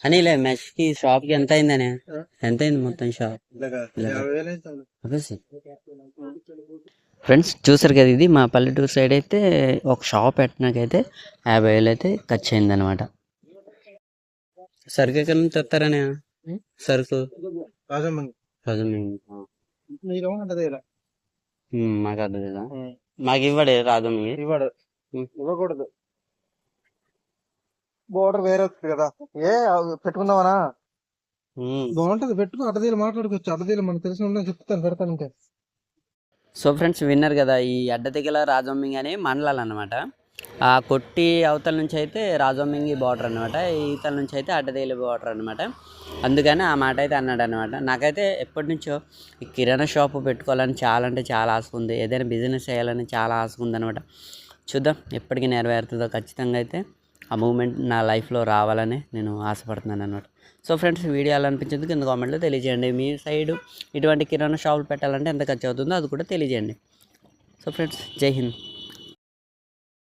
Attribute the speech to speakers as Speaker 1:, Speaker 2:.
Speaker 1: అనిలే మెష్కి షాప్కి ఎంత అయిందని ఎంత అయింది మొత్తం షాప్ ఫ్రెండ్స్ చూసారు కదా ఇది మా పల్లెటూరు సైడ్ అయితే ఒక షాప్ పెట్టినాకైతే 50,000 అయితే ఖర్చు అయింది అనమాట. సరుకు ఎక్కడి నుంచి తెస్తారని సరుకు మాకు అర్థం మాకు ఇవ్వడే రాదు
Speaker 2: ఇవ్వకూడదు. బోర్డర్ వేరే వస్తుంది కదా పెట్టుకుందామనా బాగుంటది. పెట్టుకో అడ్డదీలు మాట్లాడుకోవచ్చు. అడ్డదీలు మనకు తెలిసిన చెప్తాను పెడతాను.
Speaker 1: సో ఫ్రెండ్స్ విన్నారు కదా ఈ అడ్డదిగల రాజొమ్మింగి అనే మండలాలు అనమాట. ఆ కొట్టి అవతల నుంచి అయితే రాజొమ్మింగి బార్డర్ అనమాట, ఈతల నుంచి అయితే అడ్డదిగల బార్డర్ అనమాట. అందుకని ఆ మాట అయితే అన్నాడు అనమాట. నాకైతే ఎప్పటి నుంచో ఈ కిరాణా షాపు పెట్టుకోవాలని చాలా అంటే చాలా ఆశ ఉంది, ఏదైనా బిజినెస్ చేయాలని చాలా ఆశ ఉంది అనమాట. చూద్దాం ఎప్పటికీ నెరవేరుతుందో. ఖచ్చితంగా అయితే ఆ మూమెంట్ నా లైఫ్లో రావాలని నేను ఆశపడుతున్నాను అనమాట. సో ఫ్రెండ్స్ వీడియో ఎలా అనిపించింది కింద కామెంట్లో తెలియజేయండి. మీ సైడ్ ఇటువంటి కిరాణా షాపులు పెట్టాలంటే ఎంత ఖర్చు అవుతుందో అది కూడా తెలియజేయండి. సో ఫ్రెండ్స్ జై హింద్.